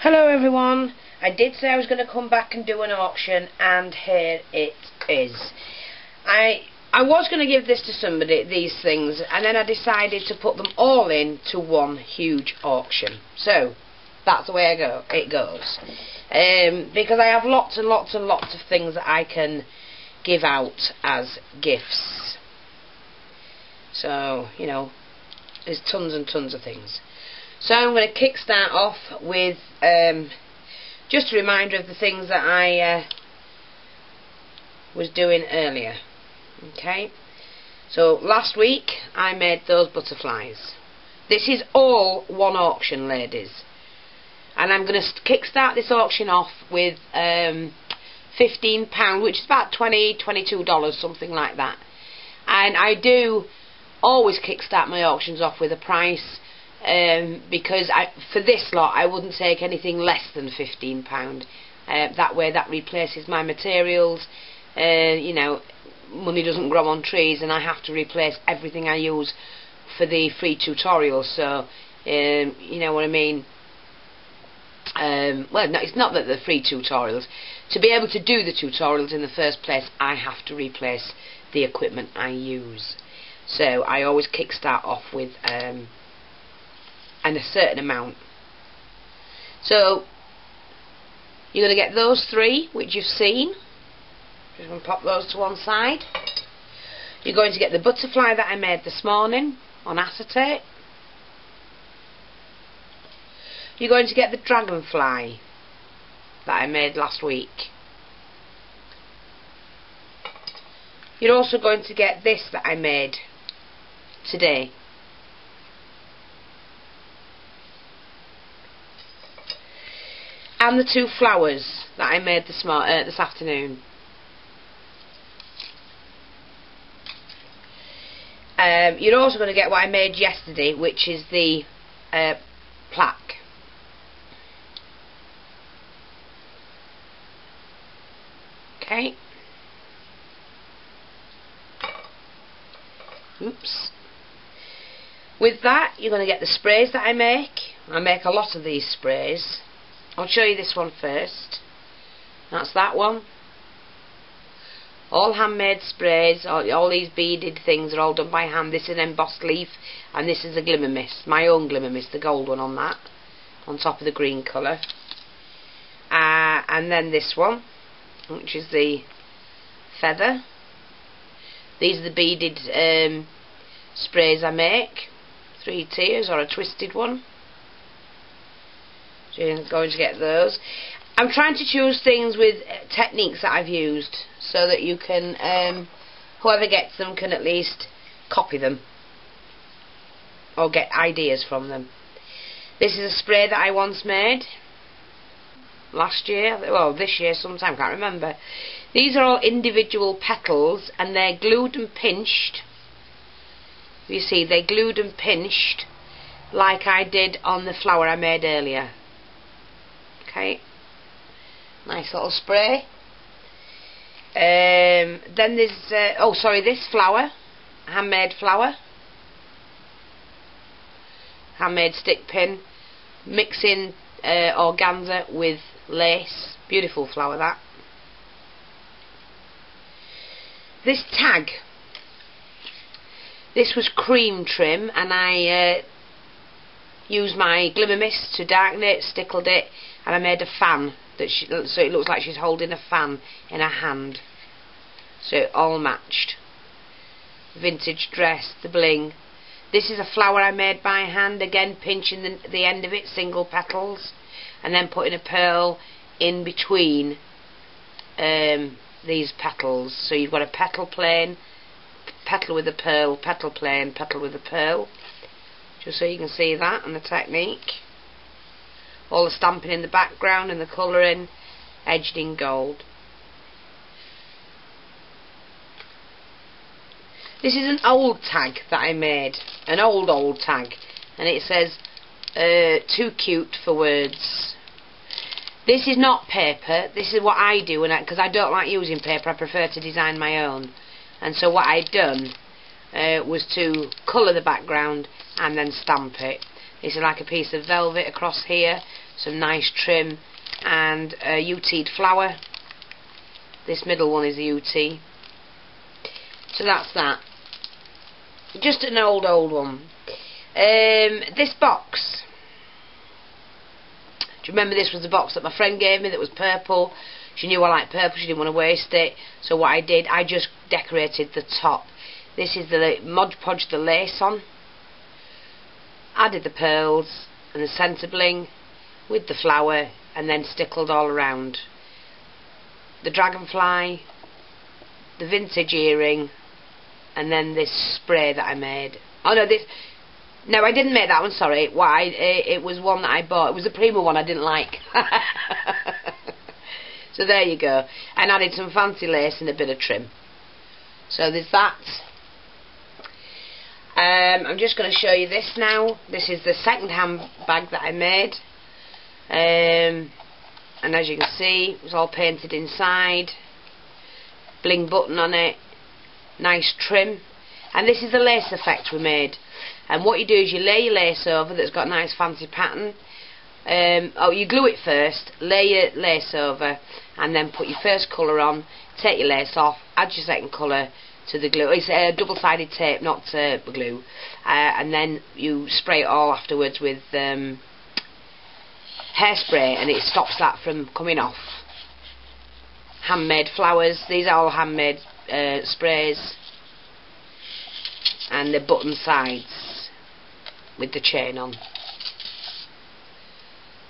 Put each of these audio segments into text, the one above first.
Hello everyone, I did say I was going to come back and do an auction, and here it is. I was going to give this to somebody, these things, and then I decided to put them all into one huge auction. So that's the way it goes. Because I have lots and lots and lots of things that I can give out as gifts. So, you know, there's tons and tons of things. So I'm going to kickstart off with just a reminder of the things that I was doing earlier. Okay, so last week I made those butterflies. This is all one auction, ladies, and I'm going to kickstart this auction off with £15, which is about $22, something like that. And I do always kickstart my auctions off with a price. Because for this lot I wouldn't take anything less than £15. That way that replaces my materials. You know, money doesn't grow on trees, and I have to replace everything I use for the free tutorials. So you know what I mean. Well, no, it's not that they're free tutorials. To be able to do the tutorials in the first place, I have to replace the equipment I use. So I always kickstart off with and a certain amount. So you're going to get those three which you've seen. Just going to pop those to one side. You're going to get the butterfly that I made this morning on acetate. You're going to get the dragonfly that I made last week. You're also going to get this that I made today. And the two flowers that I made this afternoon. You're also going to get what I made yesterday, which is the plaque. Okay. Oops. With that, you're going to get the sprays that I make. I make a lot of these sprays. I'll show you this one first. That's that one. All handmade sprays. All these beaded things are all done by hand. This is an embossed leaf, and this is a glimmer mist. My own glimmer mist, the gold one on that, on top of the green colour. And then this one, which is the feather. These are the beaded sprays I make. 3 tiers or a twisted one. You're going to get those. I'm trying to choose things with techniques that I've used, so that you can, whoever gets them can at least copy them or get ideas from them. This is a spray that I once made last year, well this year sometime, can't remember. These are all individual petals, and they're glued and pinched. You see, they're glued and pinched like I did on the flower I made earlier. Okay, nice little spray. Then there's this flower, handmade flower, handmade stick pin, mixing organza with lace. Beautiful flower that. This tag, this was cream trim, and I used my glimmer mist to darken it, stickled it, and I made a fan so it looks like she's holding a fan in her hand. So it all matched. Vintage dress, the bling. This is a flower I made by hand, again pinching the end of it, single petals, and then putting a pearl in between these petals. So you've got a petal plain, petal with a pearl, petal plain, petal with a pearl. Just so you can see that and the technique. All the stamping in the background and the colouring, edged in gold. This is an old tag that I made, an old tag, and it says too cute for words. This is not paper. This is what I do, because I don't like using paper, I prefer to design my own. And so what I'd done was to colour the background and then stamp it. This is like a piece of velvet across here, some nice trim, and a UT'd flower. This middle one is a UT. So that's that. Just an old one. This box. Do you remember this was the box that my friend gave me that was purple? She knew I liked purple, she didn't want to waste it. So what I did, I just decorated the top. This is the Mod Podge the lace on. Added the pearls and the centre bling with the flower, and then stickled all around. The dragonfly, the vintage earring, and then this spray that I made. Oh no, no, I didn't make that one, sorry. It was one that I bought. It was a Prima one I didn't like. So there you go. And added some fancy lace and a bit of trim. So there's that. I'm just going to show you this now. This is the second-hand bag that I made. And as you can see, it was all painted inside. Bling button on it. Nice trim. And this is the lace effect we made. And what you do is you lay your lace over that's got a nice fancy pattern. You glue it first, lay your lace over, and then put your first colour on, take your lace off, add your second colour to the glue. It's a double-sided tape, not glue. And then you spray it all afterwards with hairspray, and it stops that from coming off. Handmade flowers. These are all handmade sprays. And the button sides with the chain on.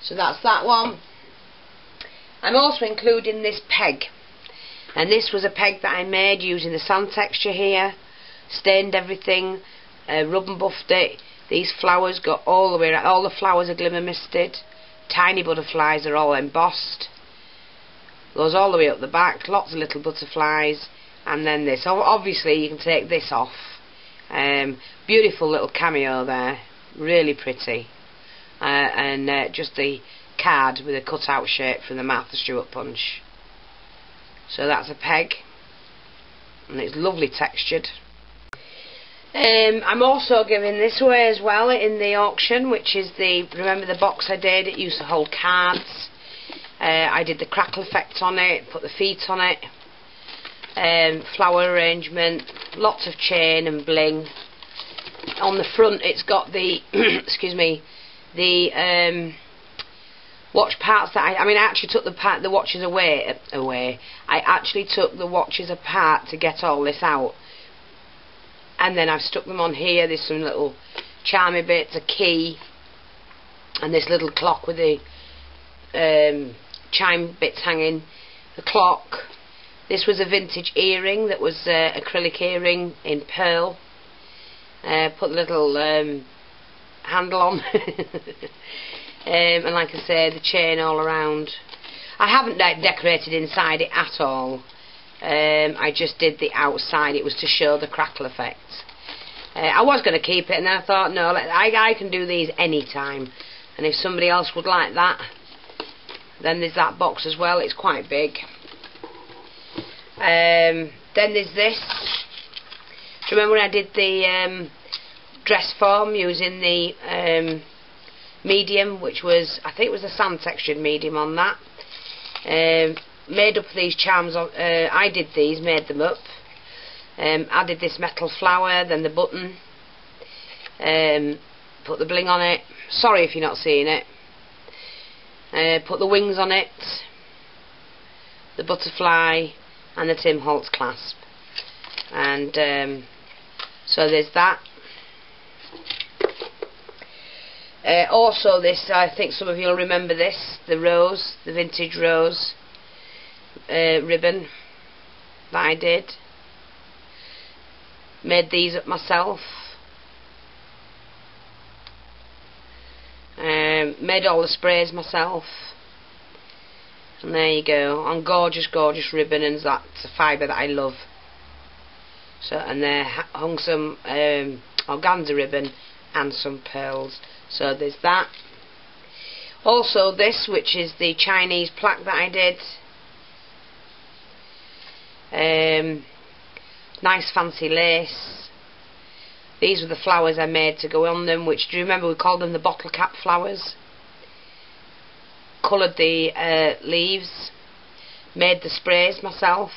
So that's that one. I'm also including this peg, and this was a peg that I made using the sand texture here. Stained everything, rub and buffed it. These flowers go all the way around. All the flowers are glimmer misted. Tiny butterflies are all embossed. Goes all the way up the back. Lots of little butterflies, and then this. Obviously you can take this off. Beautiful little cameo there, really pretty. And just the card with a cut-out shape from the Martha Stewart punch. So that's a peg, and it's lovely textured. I'm also giving this away as well in the auction, which is remember the box I did? It used to hold cards. I did the crackle effect on it, put the feet on it, flower arrangement, lots of chain and bling. On the front it's got the excuse me, the watch parts that I actually took the watches away. I actually took the watches apart to get all this out, and then I've stuck them on here. There's some little charmy bits, a key, and this little clock with the chime bits hanging. The clock. This was a vintage earring that was acrylic earring in pearl. Put the little handle on. And like I say, the chain all around. I haven't decorated inside it at all. I just did the outside. It was to show the crackle effect. I was going to keep it, and then I thought, no, I can do these anytime. And if somebody else would like that, then there's that box as well. It's quite big. Then there's this. Do you remember when I did the dress form using the medium, which was, I think it was a sand textured medium on that. Made up these charms. I did these, made them up. Added this metal flower, then the button. Put the bling on it. Sorry if you're not seeing it. Put the wings on it. The butterfly and the Tim Holtz clasp. And so there's that. Also this, I think some of you will remember this, the rose, the vintage rose ribbon that I did. Made these up myself. Made all the sprays myself. And there you go, on gorgeous, gorgeous ribbon, and that's a fibre that I love. So, and there hung some organza ribbon and some pearls. So there's that. Also this, which is the Chinese plaque that I did. Nice fancy lace. These were the flowers I made to go on them, which, do you remember we called them the bottle cap flowers? coloured the leaves, made the sprays myself,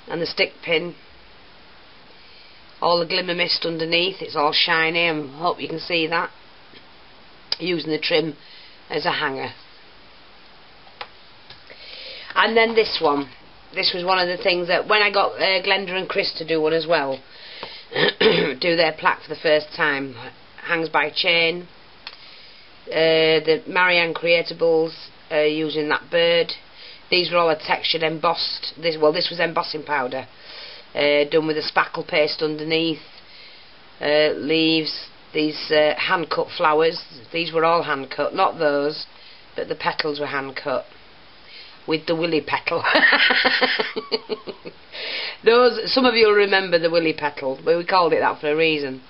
and the stick pin. All the glimmer mist underneath, it's all shiny, I hope you can see that. Using the trim as a hanger. And then this one. This was one of the things that when I got Glenda and Chris to do one as well, do their plaque for the first time. Hangs by chain. The Marianne Creatables using that bird. These were all a textured embossed. This was embossing powder. Done with a spackle paste underneath, leaves, these hand cut flowers. These were all hand cut, not those, but the petals were hand cut with the willy petal. Those, some of you will remember the willy petal, but we called it that for a reason.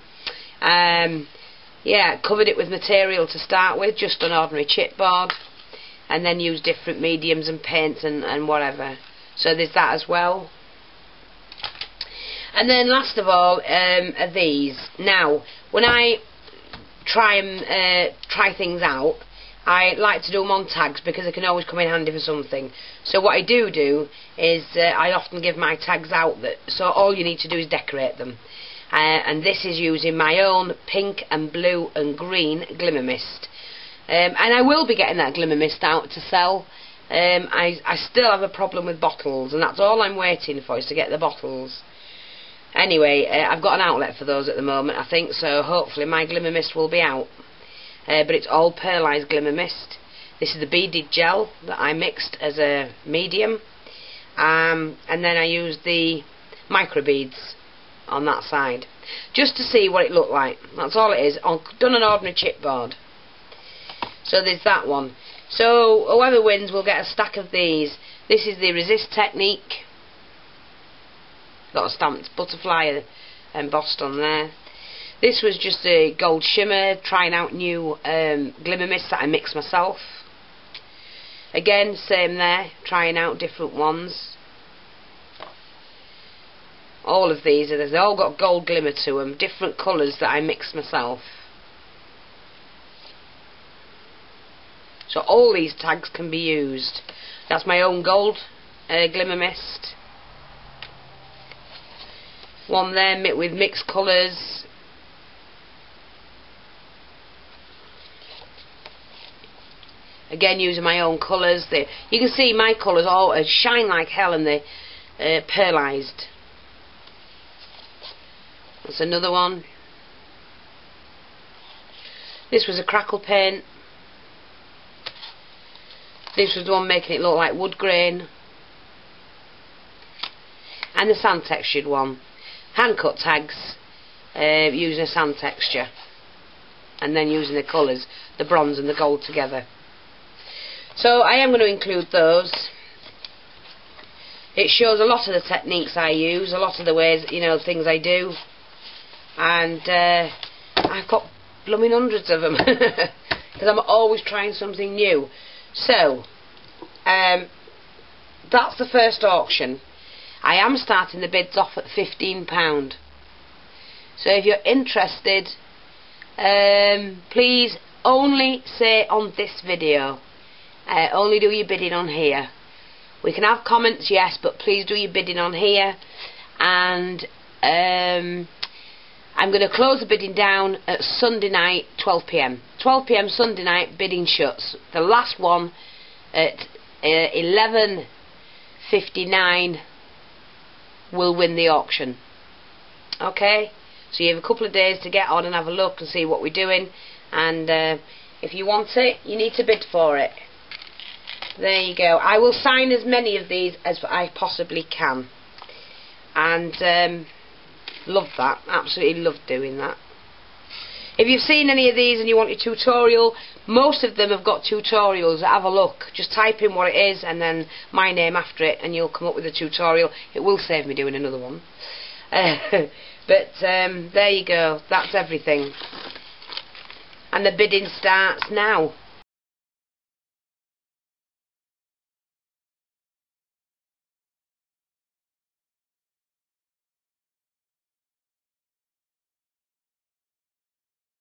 Yeah, covered it with material to start with, just an ordinary chipboard, and then used different mediums and paints and whatever. So there's that as well. And then last of all are these. Now, when I try things out, I like to do them on tags because they can always come in handy for something. So what I do is I often give my tags out, so all you need to do is decorate them. And this is using my own pink and blue and green glimmer mist. And I will be getting that glimmer mist out to sell. I still have a problem with bottles, and that's all I'm waiting for, is to get the bottles. Anyway, I've got an outlet for those at the moment, I think, so hopefully my glimmer mist will be out. But it's all pearlised glimmer mist. This is the beaded gel that I mixed as a medium, and then I used the micro beads on that side, just to see what it looked like. That's all it is. Done an ordinary chipboard. So there's that one. So whoever wins will get a stack of these. This is the Resist Technique. Got a stamped butterfly embossed on there. This was just a gold shimmer, trying out new glimmer mist that I mixed myself. Again, same there, trying out different ones. All of these, they've all got gold glimmer to them, different colours that I mixed myself. So all these tags can be used. That's my own gold glimmer mist. One there with mixed colours. Again, using my own colours. You can see my colours all shine like hell, and they're pearlised. That's another one. This was a crackle paint. This was the one making it look like wood grain. And the sand textured one. Hand cut tags using a sand texture, and then using the colours, the bronze and the gold together. So I am going to include those. It shows a lot of the techniques I use, a lot of the ways, things I do, and I've got blooming hundreds of them because I'm always trying something new. So that's the first auction. I am starting the bids off at £15. So if you're interested, please only say on this video. Only do your bidding on here. We can have comments, yes, but please do your bidding on here. And I'm going to close the bidding down at Sunday night, 12 PM. 12 PM Sunday night, bidding shuts. The last one at 11:59 will win the auction. Okay, so you have a couple of days to get on and have a look and see what we're doing, and if you want it, you need to bid for it. There you go. I will sign as many of these as I possibly can, and love that, absolutely love doing that. If you've seen any of these and you want a tutorial, most of them have got tutorials. Have a look. Just type in what it is and then my name after it, and you'll come up with a tutorial. It will save me doing another one. But there you go. That's everything. And the bidding starts now.